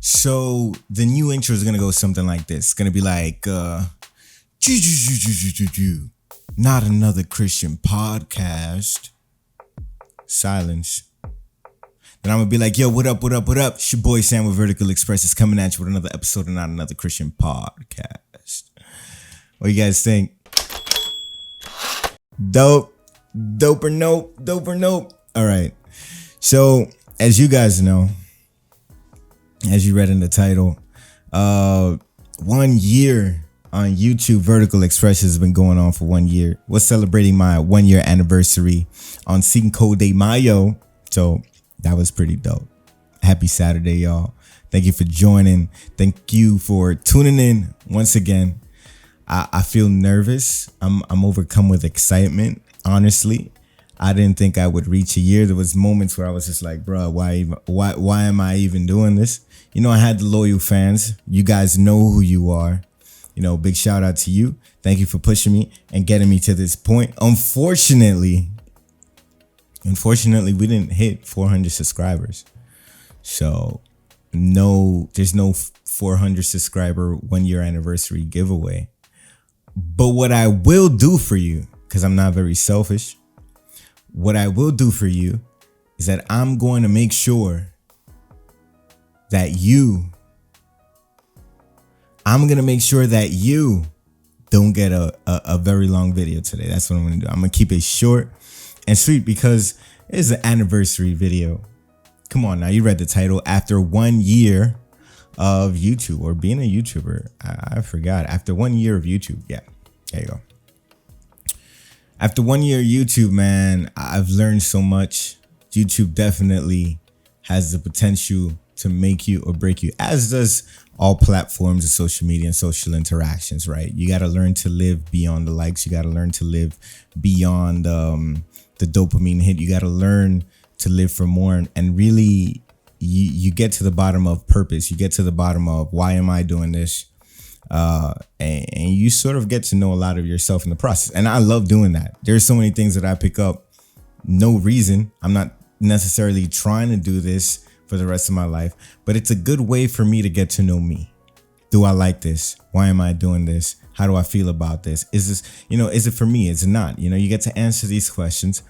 So the new intro is gonna go something like this. It's gonna be like, not another Christian podcast. Silence. Then I'm gonna be like, yo, what up, what up, what up? It's your boy Sam with Vertical Express is coming at you with another episode of Not Another Christian Podcast. What do you guys think? Dope. Dope or nope? Dope or nope? All right. So, as you guys know, as you read in the title, 1 year on YouTube. Vertical Express has been going on for 1 year. We're celebrating my 1 year anniversary on Cinco de Mayo. So that was pretty dope. Happy Saturday, y'all. Thank you for joining. Thank you for tuning in once again. I feel nervous. I'm overcome with excitement. Honestly, I didn't think I would reach a year. There was moments where I was just like, bro, why am I even doing this? You know, I had the loyal fans. You guys know who you are. You know, big shout out to you. Thank you for pushing me and getting me to this point. Unfortunately, we didn't hit 400 subscribers. So there's no 400 subscriber 1 year anniversary giveaway. But what I will do for you, because I'm not very selfish, what I will do for you is that I'm going to make sure that you don't get a very long video today. That's what I'm going to do. I'm going to keep it short and sweet because it's an anniversary video. Come on now, you read the title. After 1 year of YouTube or being a YouTuber, I forgot. After 1 year of YouTube, yeah, there you go. After 1 year of YouTube, man, I've learned so much. YouTube definitely has the potential to make you or break you, as does all platforms of social media and social interactions, right? You got to learn to live beyond the likes. You got to learn to live beyond the dopamine hit. You got to learn to live for more. And really, you get to the bottom of purpose. You get to the bottom of why am I doing this? And you sort of get to know a lot of yourself in the process. And I love doing that. There's so many things that I pick up. No reason. I'm not necessarily trying to do this for the rest of my life, but it's a good way for me to get to know me. Do I like this? Why am I doing this? How do I feel about this? Is this, is it for me? Is it not? You get to answer these questions.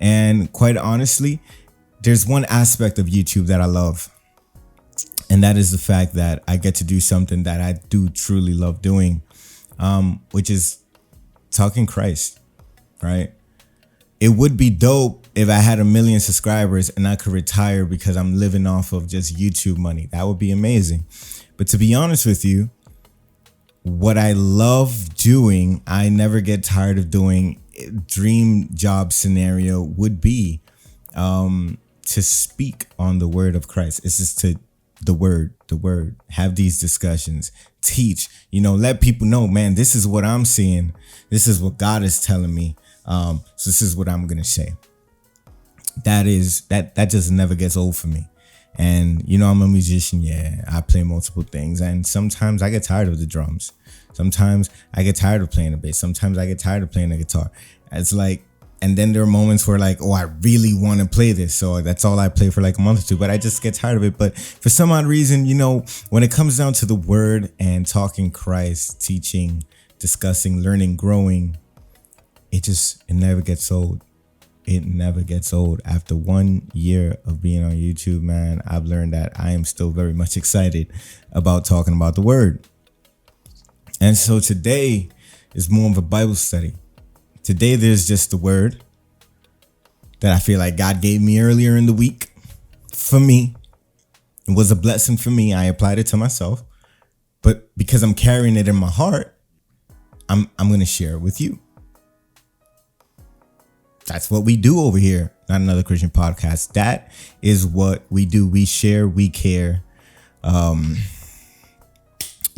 And quite honestly, there's one aspect of YouTube that I love. And that is the fact that I get to do something that I do truly love doing, which is talking Christ, right? It would be dope if I had 1 million subscribers and I could retire because I'm living off of just YouTube money. That would be amazing. But to be honest with you, what I love doing, I never get tired of doing. Dream job scenario would be to speak on the word of Christ. It's just the word, have these discussions, teach, let people know, man, this is what I'm seeing. This is what God is telling me. So this is what I'm going to say. That just never gets old for me. And, I'm a musician. Yeah, I play multiple things. And sometimes I get tired of the drums. Sometimes I get tired of playing the bass. Sometimes I get tired of playing the guitar. It's like, and then there are moments where like, oh, I really want to play this. So that's all I play for like a month or two, but I just get tired of it. But for some odd reason, when it comes down to the word and talking Christ, teaching, discussing, learning, growing, it never gets old. It never gets old. After 1 year of being on YouTube, man, I've learned that I am still very much excited about talking about the word. And so today is more of a Bible study. Today, there's just the word that I feel like God gave me earlier in the week. For me, it was a blessing for me. I applied it to myself. But because I'm carrying it in my heart, I'm going to share it with you. That's what we do over here. Not Another Christian Podcast. That is what we do. We share, we care. You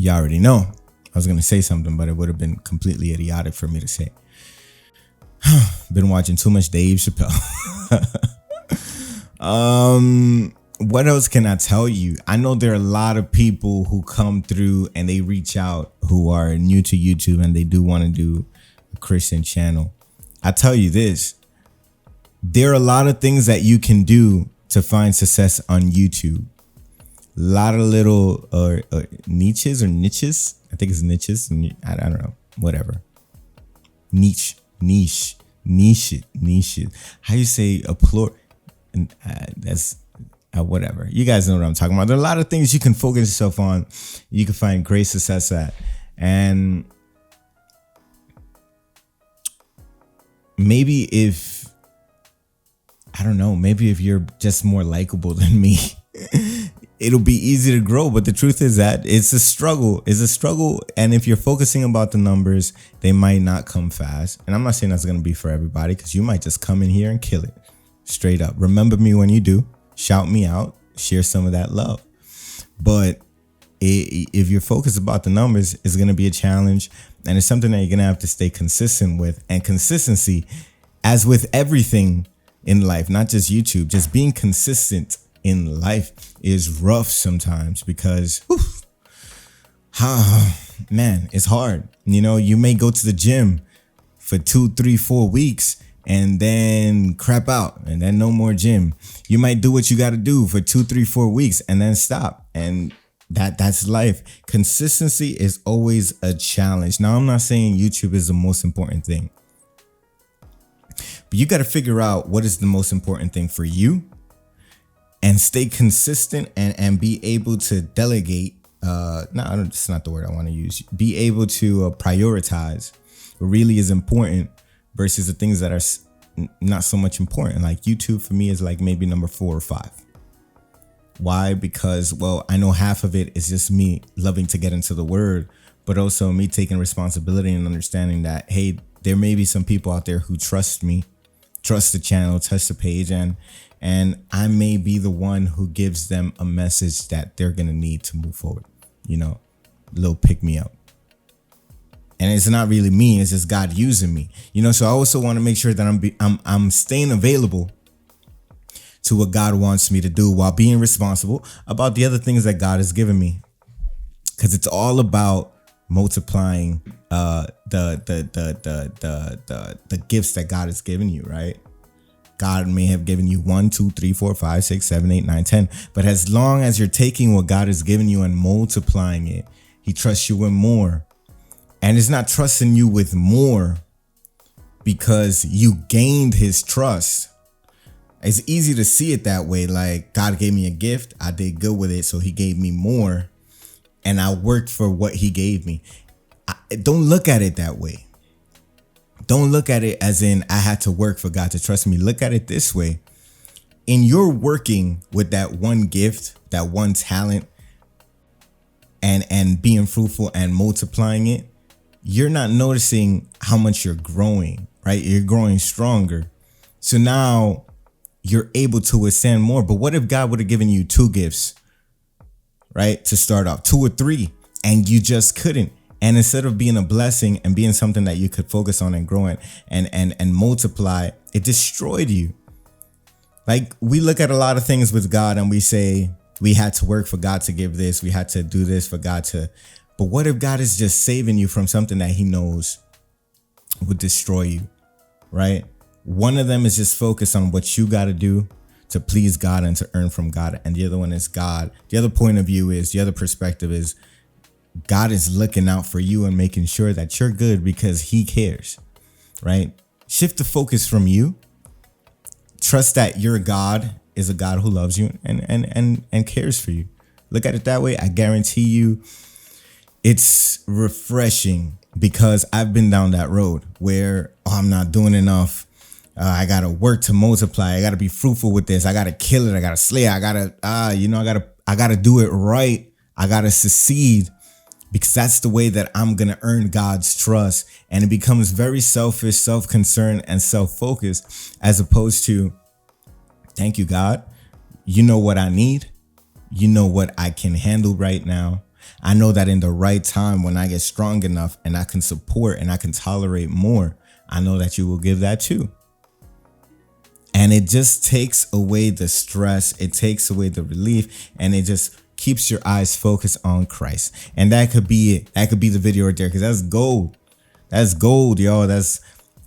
already know. I was going to say something, but it would have been completely idiotic for me to say. Been watching too much Dave Chappelle. What else can I tell you? I know there are a lot of people who come through and they reach out who are new to YouTube and they do want to do a Christian channel. I tell you this, there are a lot of things that you can do to find success on YouTube. lot of little niches. I think it's niches. I don't know. Whatever. Niche. How you say a plural? That's whatever. You guys know what I'm talking about. There are a lot of things you can focus yourself on. You can find great success at. And maybe if you're just more likable than me, it'll be easy to grow. But the truth is that it's a struggle. And if you're focusing about the numbers, they might not come fast. And I'm not saying that's going to be for everybody, because you might just come in here and kill it straight up. Remember me when you do. Shout me out. Share some of that love. But if you're focused about the numbers, it's going to be a challenge. And it's something that you're going to have to stay consistent with. And consistency, as with everything in life, not just YouTube, just being consistent in life is rough sometimes, because man, it's hard. You know, you may go to the gym for 2, 3, 4 weeks and then crap out, and then no more gym. You might do what you got to do for 2, 3, 4 weeks and then stop. And that's life. Consistency is always a challenge. Now, I'm not saying YouTube is the most important thing, but you got to figure out what is the most important thing for you and stay consistent and be able to delegate. It's not the word I want to use. Be able to prioritize what really is important versus the things that are not so much important. Like YouTube for me is like maybe number 4 or 5. Why? Because, well, I know half of it is just me loving to get into the word, but also me taking responsibility and understanding that, hey, there may be some people out there who trust me, trust the channel, trust the page, and I may be the one who gives them a message that they're going to need to move forward. You know, a little pick me up. And it's not really me, it's just God using me. You know, so I also want to make sure that I'm staying available to what God wants me to do while being responsible about the other things that God has given me. Because it's all about multiplying the gifts that God has given you, right? God may have given you 1, 2, 3, 4, 5, 6, 7, 8, 9, 10. But as long as you're taking what God has given you and multiplying it, He trusts you with more. And it's not trusting you with more because you gained His trust. It's easy to see it that way. Like, God gave me a gift, I did good with it, so He gave me more, and I worked for what He gave me. Don't look at it that way. Don't look at it as in I had to work for God to trust me. Look at it this way. In your working with that one gift, that one talent, and being fruitful and multiplying it, you're not noticing how much you're growing, right? You're growing stronger. So now you're able to withstand more. But what if God would have given you 2 gifts, right? To start off, 2 or 3, and you just couldn't. And instead of being a blessing and being something that you could focus on and grow in and multiply, it destroyed you. Like, we look at a lot of things with God and we say we had to work for God to give this. We had to do this for God to. But what if God is just saving you from something that He knows would destroy you, right? One of them is just focus on what you got to do to please God and to earn from God. And the other one is God. The other point of view is, the other perspective is, God is looking out for you and making sure that you're good because He cares, right? Shift the focus from you. Trust that your God is a God who loves you and cares for you. Look at it that way. I guarantee you it's refreshing, because I've been down that road where I'm not doing enough. I got to work to multiply. I got to be fruitful with this. I got to kill it. I got to slay it. I got to do it right. I got to succeed, because that's the way that I'm going to earn God's trust. And it becomes very selfish, self-concerned, and self-focused, as opposed to, thank you, God. You know what I need. You know what I can handle right now. I know that in the right time, when I get strong enough and I can support and I can tolerate more, I know that you will give that too. And it just takes away the stress. It takes away the relief, and it just keeps your eyes focused on Christ. And that could be it. That could be the video right there, because that's gold. That's gold, y'all.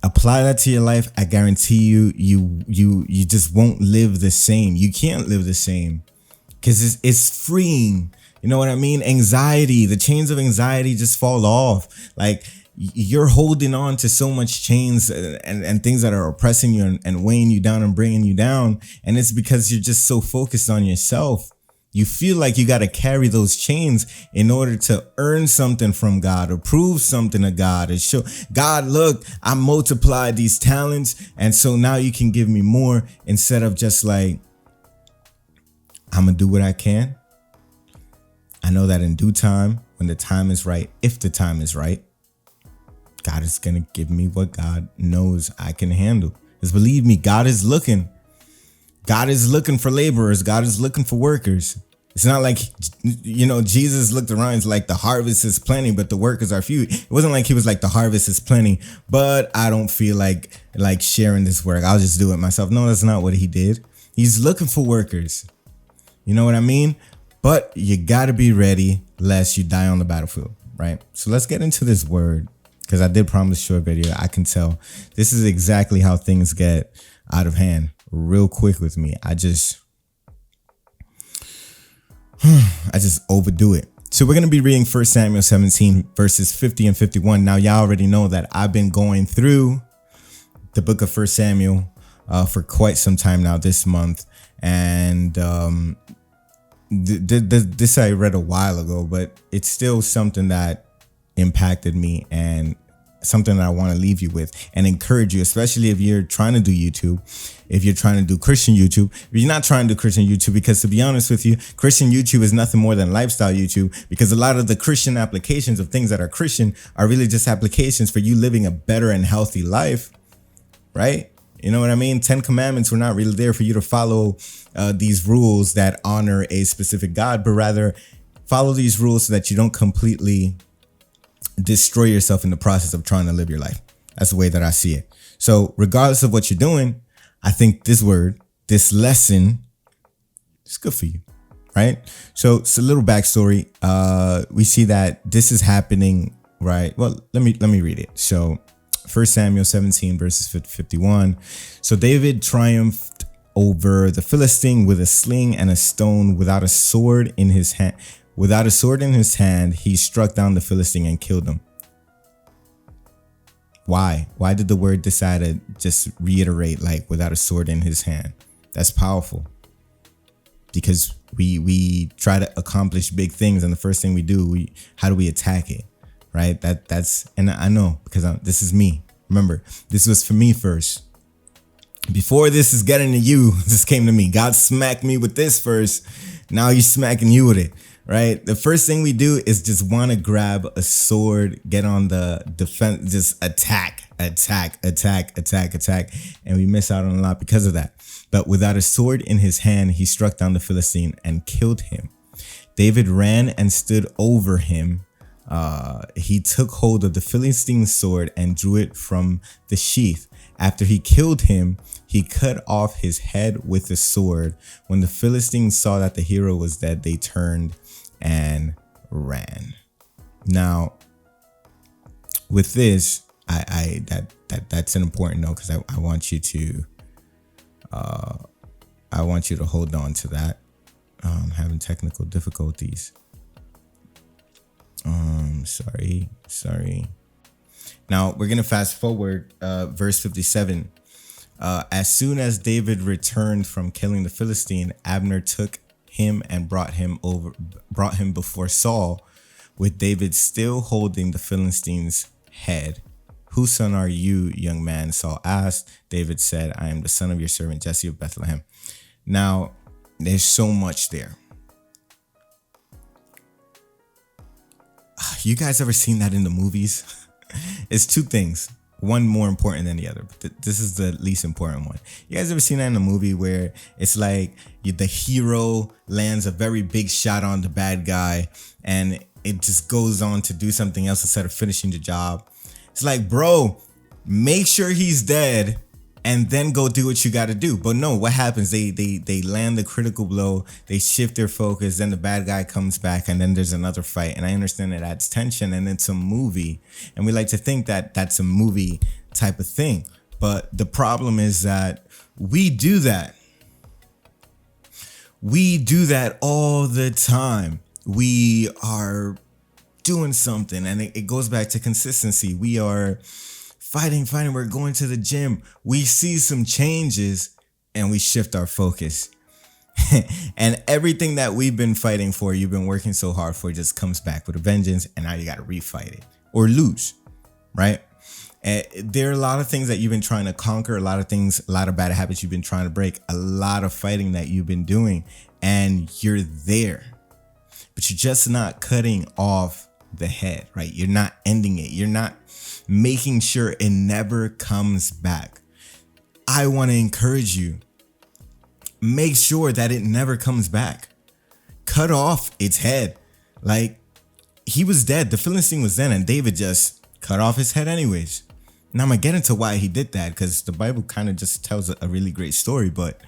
Apply that to your life. I guarantee you just won't live the same. You can't live the same because it's freeing. You know what I mean? Anxiety, the chains of anxiety just fall off. Like you're holding on to so much chains and things that are oppressing you and weighing you down and bringing you down. And it's because you're just so focused on yourself. You feel like you got to carry those chains in order to earn something from God or prove something to God or show God, look, I multiplied these talents. And so now you can give me more, instead of just like, I'm going to do what I can. I know that in due time, when the time is right, if the time is right, God is going to give me what God knows I can handle. Because believe me, God is looking. God is looking for laborers. God is looking for workers. It's not like, Jesus looked around. It's like the harvest is plenty, but the workers are few. It wasn't like he was like, the harvest is plenty, but I don't feel like sharing this work. I'll just do it myself. No, that's not what he did. He's looking for workers. You know what I mean? But you got to be ready lest you die on the battlefield, right? So let's get into this word, because I did promise a short video. I can tell this is exactly how things get out of hand real quick with me. I just overdo it. So we're going to be reading 1 Samuel 17 verses 50 and 51. Now, y'all already know that I've been going through the book of 1 Samuel for quite some time now this month. And this I read a while ago, but it's still something that impacted me and something that I want to leave you with and encourage you, especially if you're trying to do YouTube, if you're trying to do Christian YouTube, if you're not trying to do Christian YouTube, because to be honest with you, Christian YouTube is nothing more than lifestyle YouTube, because a lot of the Christian applications of things that are Christian are really just applications for you living a better and healthy life, right? You know what I mean? 10 commandments were not really there for you to follow these rules that honor a specific God, but rather follow these rules so that you don't completely destroy yourself in the process of trying to live your life. That's the way that I see it. So regardless of what you're doing, I think this word, this lesson, is good for you, right? So it's a little backstory. We see that this is happening, right? Well, let me read it. So 1 Samuel 17 verses 51. So David triumphed over the Philistine with a sling and a stone, without a sword in his hand. Without a sword in his hand, he struck down the Philistine and killed him. Why? Why did the word decide to just reiterate like without a sword in his hand? That's powerful. Because we try to accomplish big things, and the first thing we do, how do we attack it? Right? And I know, because this is me. Remember, this was for me first. Before this is getting to you, this came to me. God smacked me with this first. Now he's smacking you with it, right? The first thing we do is just want to grab a sword, get on the defense, just attack. And we miss out on a lot because of that. But without a sword in his hand, he struck down the Philistine and killed him. David ran and stood over him. He took hold of the Philistine's sword and drew it from the sheath. After he killed him, he cut off his head with the sword. When the Philistines saw that the hero was dead, they turned and ran. Now, with this, that's an important note, because I want you to hold on to that. Having technical difficulties. Sorry. Now we're gonna fast forward verse 57. As soon as David returned from killing the Philistine, Abner took him and brought him before Saul, with David still holding the Philistine's head. Whose son are you, young man? Saul asked. David said, I am the son of your servant Jesse of Bethlehem. Now, there's so much there. You guys ever seen that in the movies? It's two things. One more important than the other, but this is the least important one. You guys ever seen that in a movie where it's like the hero lands a very big shot on the bad guy and it just goes on to do something else instead of finishing the job? It's like, bro, make sure he's dead and then go do what you got to do. But no, what happens? They land the critical blow. They shift their focus. Then the bad guy comes back, and then there's another fight. And I understand that adds tension, and it's a movie, and we like to think that that's a movie type of thing. But the problem is that we do that. We do that all the time. We are doing something, and it goes back to consistency. We are fighting. We're going to the gym. We see some changes and we shift our focus. And everything that we've been fighting for, you've been working so hard for, just comes back with a vengeance, and now you got to refight it or lose, right? And there are a lot of things that you've been trying to conquer, a lot of bad habits you've been trying to break, a lot of fighting that you've been doing, and you're there, but you're just not cutting off the head, right? You're not ending it. You're not making sure it never comes back. I want to encourage you. Make sure that it never comes back. Cut off its head. Like, he was dead. The Philistine was dead, and David just cut off his head anyways. Now I'm going to get into why he did that, because the Bible kind of just tells a really great story, but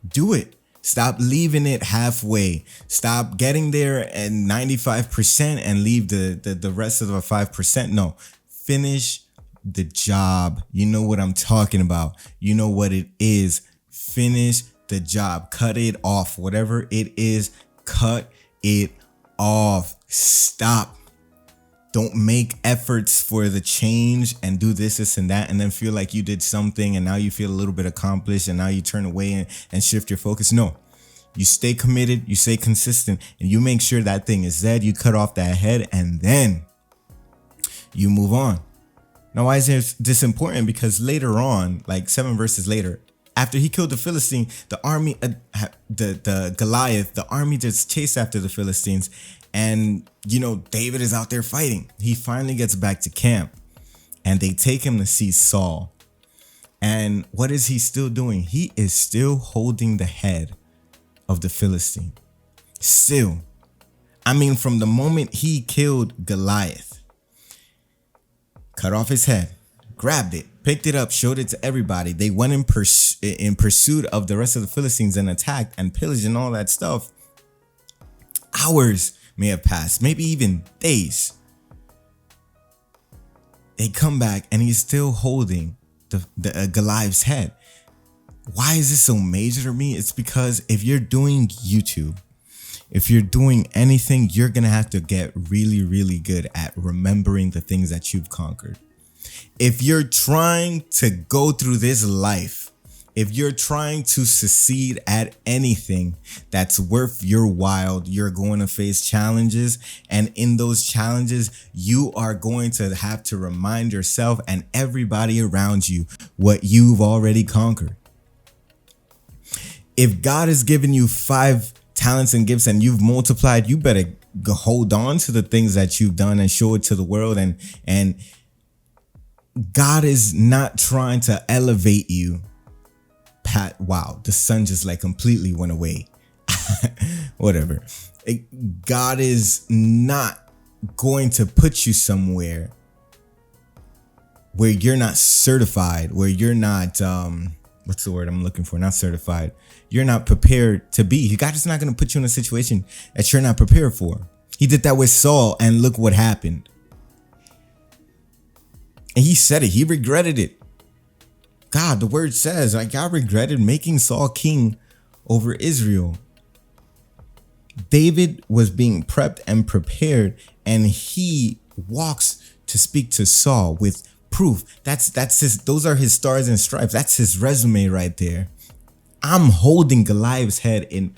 do it. Stop leaving it halfway. Stop getting there at 95% and leave the rest of the 5%. No, finish the job. You know what I'm talking about. You know what it is. Finish the job. Cut it off. Whatever it is, cut it off. Stop. Don't make efforts for the change and do this and that, and then feel like you did something and now you feel a little bit accomplished and now you turn away and shift your focus. No, you stay committed, you stay consistent, and you make sure that thing is dead. You cut off that head and then you move on. Now, why is this important? Because later on, like 7 verses later, after he killed the Philistine, the army, the Goliath, the army just chased after the Philistines. And, David is out there fighting. He finally gets back to camp and they take him to see Saul. And what is he still doing? He is still holding the head of the Philistine. Still. I mean, from the moment he killed Goliath, cut off his head, grabbed it, picked it up, showed it to everybody. They went in pursuit of the rest of the Philistines and attacked and pillaged and all that stuff. Hours may have passed, maybe even days. They come back and he's still holding the Goliath's head. Why is this so major to me? It's because if you're doing YouTube, if you're doing anything, you're going to have to get really, really good at remembering the things that you've conquered. If you're trying to go through this life, if you're trying to succeed at anything that's worth your while, you're going to face challenges. And in those challenges, you are going to have to remind yourself and everybody around you what you've already conquered. If God has given you 5 talents and gifts and you've multiplied, you better hold on to the things that you've done and show it to the world. And God is not trying to elevate you. Wow, the sun just like completely went away. Whatever. God is not going to put you somewhere where you're not certified, where you're not, what's the word I'm looking for? Not certified. You're not prepared to be. God is not going to put you in a situation that you're not prepared for. He did that with Saul, and look what happened. And he said it. He regretted it. God, the word says, like, God regretted making Saul king over Israel. David was being prepped and prepared, and he walks to speak to Saul with proof. That's his. Those are his stars and stripes. That's his resume right there. I'm holding Goliath's head in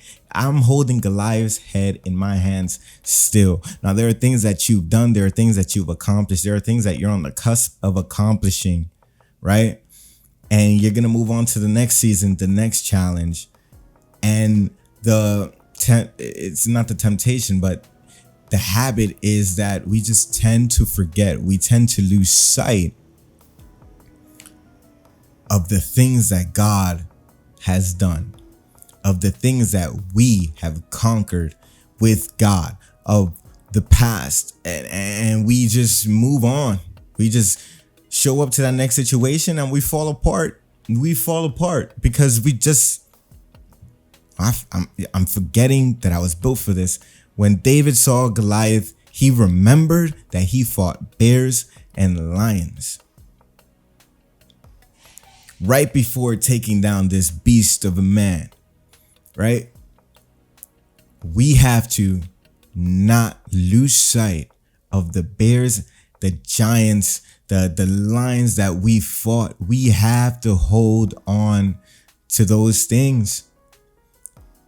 my hands still. Now, there are things that you've done. There are things that you've accomplished. There are things that you're on the cusp of accomplishing, right? And you're going to move on to the next season, the next challenge. And it's not the temptation, but the habit is that we just tend to forget. We tend to lose sight of the things that God has done, of the things that we have conquered with God, of the past. And we just move on. We just show up to that next situation and we fall apart. We fall apart because I'm forgetting that I was built for this. When David saw Goliath, he remembered that he fought bears and lions right before taking down this beast of a man, right? we have to not lose sight of the bears, the giants, the lions that we fought. We have to hold on to those things.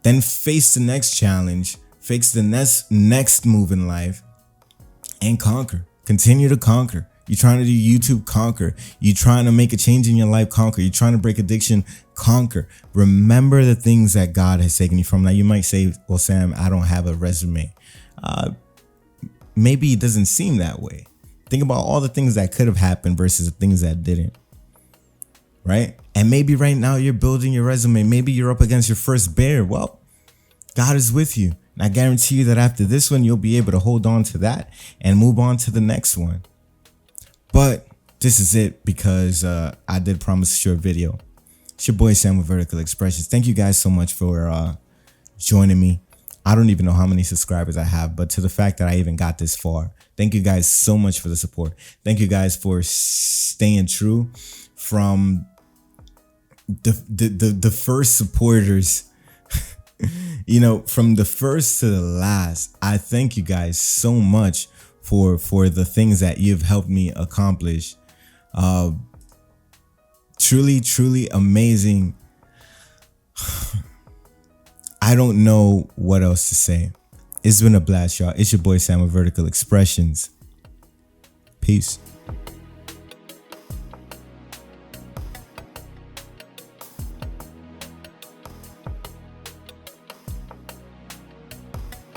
Then face the next challenge, face the next move in life, and conquer. Continue to conquer. You're trying to do YouTube, conquer. You're trying to make a change in your life, conquer. You're trying to break addiction, conquer. Remember the things that God has taken you from. Now you might say, well, Sam, I don't have a resume. Maybe it doesn't seem that way. Think about all the things that could have happened versus the things that didn't. Right? And maybe right now you're building your resume. Maybe you're up against your first bear. Well, God is with you. And I guarantee you that after this one, you'll be able to hold on to that and move on to the next one. But this is it because I did promise a short video. It's your boy Sam with Vertical Expressions. Thank you guys so much for joining me. I don't even know how many subscribers I have, but to the fact that I even got this far, thank you guys so much for the support. Thank you guys for staying true from the first supporters. You know, from the first to the last. I thank you guys so much for the things that you've helped me accomplish. Truly amazing. I don't know what else to say. It's been a blast, y'all. It's your boy Sam with Vertical Expressions. Peace.